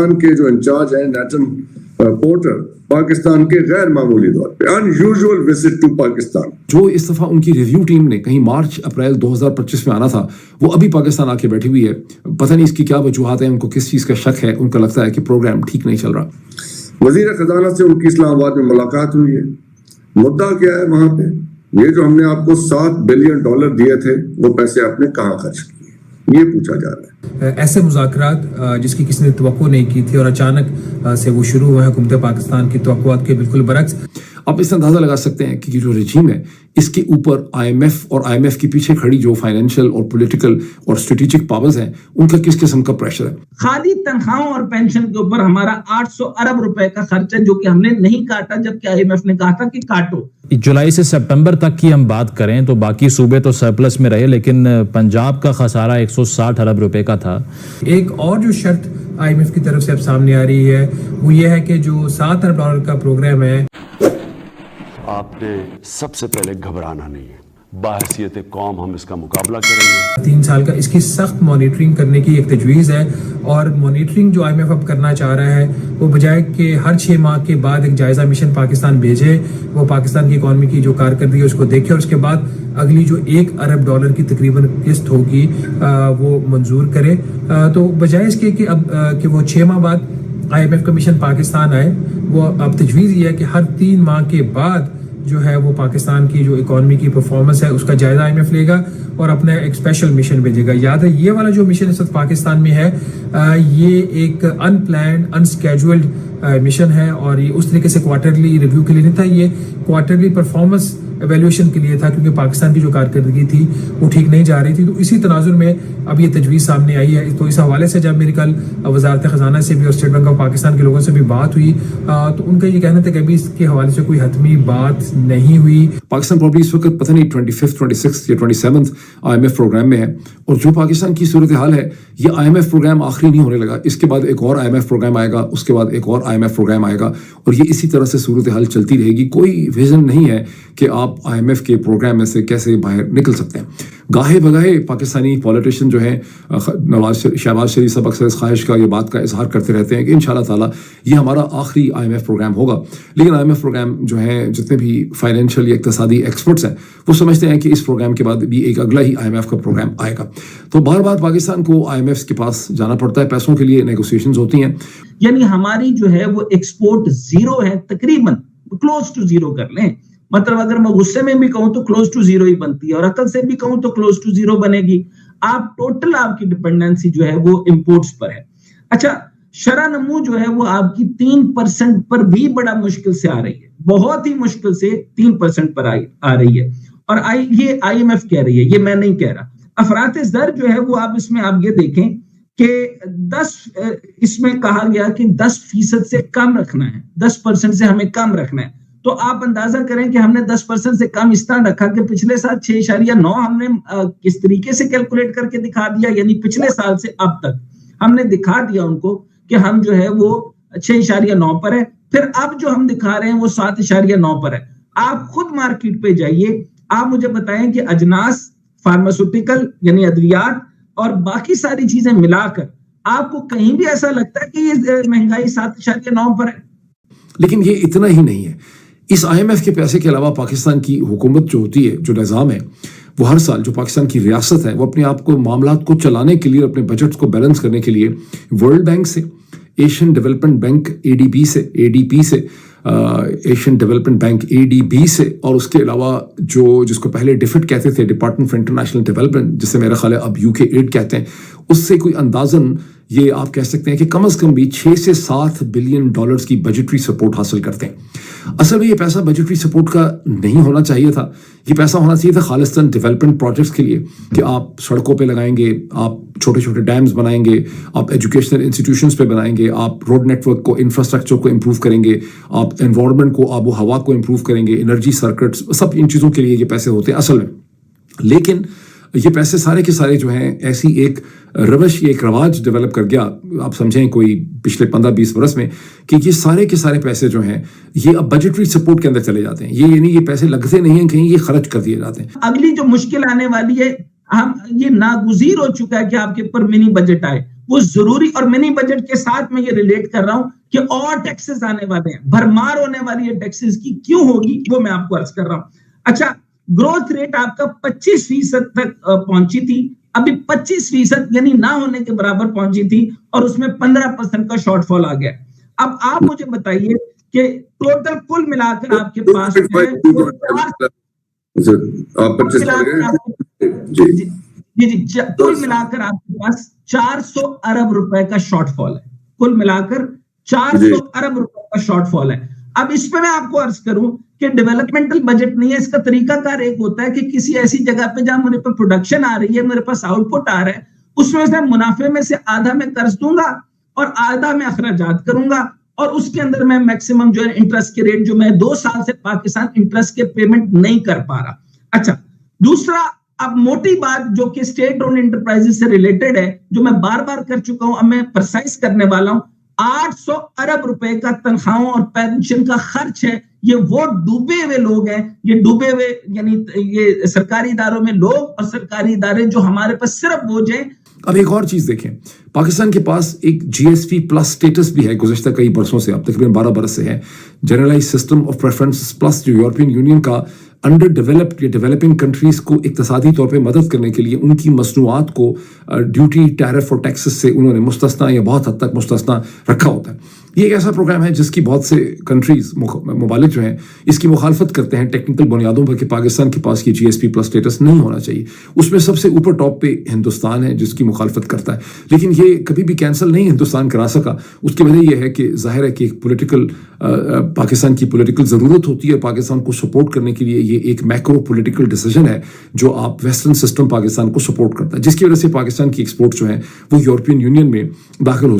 پاکستان کے جو انچارج ہیں نیٹن پورٹر پاکستان کے غیر معمولی طور پہ unusual visit to پاکستان. جو اس دفعہ ان کی ریویو ٹیم نے کہیں مارچ اپریل 2025 میں آنا تھا وہ ابھی پاکستان آ کے بیٹھی ہوئی ہے. پتہ نہیں اس کی کیا وجوہات ہیں, ان کو کس چیز کا شک ہے, ان کو لگتا ہے کہ پروگرام ٹھیک نہیں چل رہا. وزیر خزانہ سے ان کی اسلام آباد میں ملاقات ہوئی ہے. مدعا کیا ہے وہاں پہ؟ یہ جو ہم نے آپ کو $7 بلین دیے تھے وہ پیسے آپ نے کہاں خرچ کیے, یہ پوچھا جا رہا ہے. ایسے مذاکرات جس کی کسی نے توقع نہیں کی تھی اور اچانک سے وہ شروع ہوئے ہیں حکومت پاکستان کی توقعات کے بالکل برعکس. آپ اس سے اندازہ لگا سکتے ہیں کہ یہ جو رجیم ہے اس کے اوپر آئی ایم ایف کی پیچھے کھڑی جو فائنینشیل اور پولیٹیکل اور اسٹریٹجک پاورز ہیں ان کا کس قسم کا پریشر ہے. خالی تنخواہوں اور پینشن کے اوپر ہمارا 800 ارب روپے کا خرچ ہے جو کہ ہم نے نہیں کاٹا, جبکہ آئی ایم ایف نے کہا تھا کہ کاٹو. جولائی سے سپٹمبر تک کی ہم بات کریں تو باقی صوبے تو سرپلس میں رہے, لیکن پنجاب کا خسارہ 160 ارب روپے کا تھا. ایک اور جو شرط آئی ایم ایف کی طرف سے اب سامنے آ رہی ہے وہ یہ ہے کہ جو $7 ارب کا پروگرام ہے, آپ نے سب سے پہلے گھبرانا نہیں ہے. باحثیت قوم ہم اس کا مقابلہ کریں گے. 3 سال کا اس کی سخت مانیٹرنگ کرنے کی ایک تجویز ہے, اور مانیٹرنگ جو آئی ایم ایف اب کرنا چاہ رہا ہے وہ بجائے کہ ہر 6 ماہ کے بعد ایک جائزہ مشن پاکستان بھیجے, وہ پاکستان کی اکانومی کی جو کارکردگی ہے اس کو دیکھے اور اس کے بعد اگلی جو $1 ارب کی تقریباً قسط ہوگی وہ منظور کرے. تو بجائے اس کے کہ اب کہ وہ 6 ماہ بعد آئی ایم ایف کا مشن پاکستان آئے, وہ اب تجویز یہ ہے کہ ہر 3 ماہ کے بعد جو ہے وہ پاکستان کی جو اکانومی کی پرفارمنس ہے اس کا جائزہ آئی ایم ایف لے گا اور اپنا ایک اسپیشل مشن بھیجے گا. یاد ہے یہ والا جو مشن اس وقت پاکستان میں ہے یہ ایک ان پلانڈ ان سکیجولڈ مشن ہے, اور یہ اس طریقے سے کوارٹرلی ریویو کے لیے نہیں تھا, یہ کوارٹرلی پرفارمنس ایویلیوشن کے لیے تھا کیونکہ پاکستان کی جو کارکردگی تھی وہ ٹھیک نہیں جا رہی تھی. تو اسی تناظر میں اب یہ تجویز سامنے آئی ہے. تو اس حوالے سے جب میری کل وزارت خزانہ سے بھی اور اسٹیٹ بینک آف پاکستان کے لوگوں سے بھی بات ہوئی تو ان کا یہ کہنا تھا کہ ابھی اس کے حوالے سے کوئی حتمی بات نہیں ہوئی. پاکستان پرابلی اس وقت پتہ نہیں 25th 26th یا 27th I am F programme میں ہے, اور جو پاکستان کی صورتحال ہے یہ آئی ایم ایف پروگرام آخری نہیں ہونے لگا. اس کے بعد ایک اور آئی ایم ایف پروگرام آئے گا, اس کے بعد ایک اور آئی ایم ایف پروگرام آئے گا, اور یہ اسی طرح سے صورتحال چلتی رہے گی. کوئی ویژن نہیں ہے کہ آپ آئی ایم ایف کے پروگرام میں سے کیسے باہر نکل سکتے ہیں. گاہے بگاہے پاکستانی پولیٹیشین جو ہیں شہباز شریف صاحب اکثر اس خواہش کا یہ بات کا اظہار کرتے رہتے ہیں کہ انشاءاللہ تعالیٰ یہ ہمارا آخری آئی ایم ایف پروگرام ہوگا. لیکن آئی ایم ایف پروگرام جو ہیں جتنے بھی فائنینشیل یا اقتصادی ایکسپرٹس ہیں وہ سمجھتے ہیں کہ اس پروگرام کے بعد بھی ایک اگلا ہی آئی ایم ایف کا پروگرام آئے گا. تو بار بار پاکستان کو آئی ایم ایف کے پاس جانا پڑتا ہے, پیسوں کے لیے نیگوسیشنز ہوتی ہیں. یعنی ہماری جو ہے وہ ایکسپورٹ زیرو ہے, تقریباً کلوز ٹو زیرو کر لیں. مطلب اگر میں غصے میں بھی کہوں تو کلوز ٹو زیرو ہی بنتی ہے, اور عقل سے بھی کہوں تو کلوز ٹو زیرو بنے گی. آپ ٹوٹل آپ کی ڈپینڈنسی جو ہے وہ امپورٹس پر ہے. اچھا, شرح نمو جو ہے وہ آپ کی 3% پر بھی بڑا مشکل سے آ رہی ہے, بہت ہی مشکل سے 3% پر آ رہی ہے. اور یہ آئی ایم ایف کہہ رہی ہے, یہ میں نہیں کہہ رہا. افراط زر جو ہے وہ آپ اس میں آپ یہ دیکھیں کہ 10 اس میں کہا گیا کہ 10% سے کم رکھنا ہے, 10% سے ہمیں کم رکھنا ہے. تو آپ اندازہ کریں کہ ہم نے 10% سے کم اس طرح رکھا کہ پچھلے سال 6.9 ہم نے کس طریقے سے کیلکولیٹ کر کے دکھا دیا, یعنی پچھلے سال سے اب تک ہم نے دکھا دیا ان کو کہ ہم جو ہے وہ 6.9 پر ہے. پھر اب جو ہم دکھا رہے ہیں وہ 7.9 پر ہے. آپ خود مارکیٹ پہ جائیے, آپ مجھے بتائیں کہ اجناس, فارماسوٹیکل یعنی ادویات اور باقی ساری چیزیں ملا کر آپ کو کہیں بھی ایسا لگتا ہے کہ یہ مہنگائی 7.9 پر ہے؟ لیکن یہ اتنا ہی نہیں ہے. اس آئی ایم ایف کے پیسے کے علاوہ پاکستان کی حکومت جو ہوتی ہے, جو نظام ہے, وہ ہر سال جو پاکستان کی ریاست ہے وہ اپنے آپ کو معاملات کو چلانے کے لیے, اپنے بجٹ کو بیلنس کرنے کے لیے ورلڈ بینک سے, ایشین ڈیولپمنٹ بینک اے ڈی بی سے ایشین ڈیولپمنٹ بینک اے ڈی بی سے, اور اس کے علاوہ جس کو پہلے ڈیفٹ کہتے تھے, ڈپارٹمنٹ فار انٹرنیشنل ڈیولپمنٹ, جسے میرا خیال ہے اب UK ایڈ کہتے ہیں, اس سے کوئی اندازاً یہ آپ کہہ سکتے ہیں کہ کم از کم بھی 6 سے 7 بلین ڈالرز کی بجٹری سپورٹ حاصل کرتے ہیں. اصل میں یہ پیسہ بجٹری سپورٹ کا نہیں ہونا چاہیے تھا, یہ پیسہ ہونا چاہیے تھا خالصتاً ڈیولپمنٹ پروجیکٹس کے لیے, کہ آپ سڑکوں پہ لگائیں گے, آپ چھوٹے چھوٹے ڈیمز بنائیں گے, آپ ایجوکیشنل انسٹیٹیوشنز پہ بنائیں گے, آپ روڈ نیٹ ورک کو, انفراسٹرکچر کو امپروو کریں گے, آپ انوائرمنٹ کو, آب و ہوا کو امپروو کریں گے, انرجی سرکٹس, سب ان چیزوں کے لیے یہ پیسے ہوتے ہیں اصل میں. لیکن یہ پیسے سارے کے سارے جو ہیں ایسی ایک روش, ایک رواج ڈیولپ کر گیا, آپ سمجھیں کوئی پچھلے 15-20 برس میں, کہ یہ سارے کے سارے پیسے جو ہیں یہ اب بجٹری سپورٹ کے اندر چلے جاتے ہیں. یہ یعنی یہ پیسے لگتے نہیں ہیں کہیں, یہ خرچ کر دیے جاتے ہیں. اگلی جو مشکل آنے والی ہے, ہم یہ ناگزیر ہو چکا ہے کہ آپ کے اوپر منی بجٹ آئے. وہ ضروری, اور منی بجٹ کے ساتھ میں یہ ریلیٹ کر رہا ہوں کہ اور ٹیکسز آنے والے ہیں, بھرمار ہونے والی ہے ٹیکسز کی, کیوں ہوگی وہ میں آپ کو عرض کر رہا ہوں. اچھا, گروتھ ریٹ آپ کا 25% تک پہنچی تھی, ابھی 25% یعنی نہ ہونے کے برابر پہنچی تھی, اور اس میں 15% کا شارٹ فال آ گیا. اب آپ مجھے بتائیے کہ ٹوٹل کل ملا کر آپ کے پاس کل ملا کر آپ کے پاس 400 ارب روپے کا شارٹ فال ہے. کل ملا کر 400 ارب روپے کا شارٹ فال ہے. اب اس پہ میں آپ کو عرض کروں کہ ڈیولپمنٹل بجٹ نہیں ہے, اس کا طریقہ کار ایک ہوتا ہے کہ کسی ایسی جگہ پہ جہاں میرے پاس پروڈکشن آ رہی ہے, میرے پاس آؤٹ پٹ آ رہا ہے, اس میں سے منافع میں سے آدھا میں قرض دوں گا اور آدھا میں اخراجات کروں گا, اور اس کے اندر میں میکسیمم جو ہے انٹرسٹ کے ریٹ, جو میں 2 سال سے پاکستان انٹرسٹ کے پیمنٹ نہیں کر پا رہا. اچھا, دوسرا اب موٹی بات جو کہ اسٹیٹ اون انٹرپرائز سے ریلیٹڈ ہے, جو میں بار بار کر چکا ہوں, اب میں پرسائز کرنے والا ہوں, 800 ارب روپے کا تنخواہوں اور پینشن کا خرچ ہے. یہ وہ ڈوبے ہوئے لوگ ہیں, یہ ڈوبے ہوئے یعنی یہ سرکاری اداروں میں لوگ اور سرکاری ادارے جو ہمارے پاس صرف بوجھ ہیں. اب ایک اور چیز دیکھیں, پاکستان کے پاس ایک جی ایس پی پلس سٹیٹس بھی ہے گزشتہ کئی برسوں سے, اب تقریباً 12 برس سے ہے, generalized system of preference plus, جو یورپین یونین کا انڈر ڈیولپڈ یا ڈیولپنگ کنٹریز کو اقتصادی طور پہ مدد کرنے کے لیے ان کی مصنوعات کو ڈیوٹی, ٹیرف اور ٹیکسز سے انہوں نے مستثنا یا بہت حد تک مستثنا رکھا ہوتا ہے. یہ ایک ایسا پروگرام ہے جس کی بہت سے کنٹریز ممالک جو ہیں اس کی مخالفت کرتے ہیں ٹیکنیکل بنیادوں پر کہ پاکستان کے پاس یہ جی ایس پی پلس سٹیٹس نہیں ہونا چاہیے. اس میں سب سے اوپر ٹاپ پہ ہندوستان ہے جس کی مخالفت کرتا ہے, لیکن یہ کبھی بھی کینسل نہیں ہندوستان کرا سکا. اس کی وجہ یہ ہے کہ ظاہر ہے کہ پولیٹیکل پاکستان کی پولیٹیکل ضرورت ہوتی ہے, پاکستان کو سپورٹ کرنے کے لیے یہ ایک میکرو پولیٹیکل ڈیسیجن ہے جو آپ ویسٹرن سسٹم پاکستان کو سپورٹ کرتا ہے, جس کی وجہ سے پاکستان کی ایکسپورٹ جو ہے وہ یورپین یونین میں داخل ہو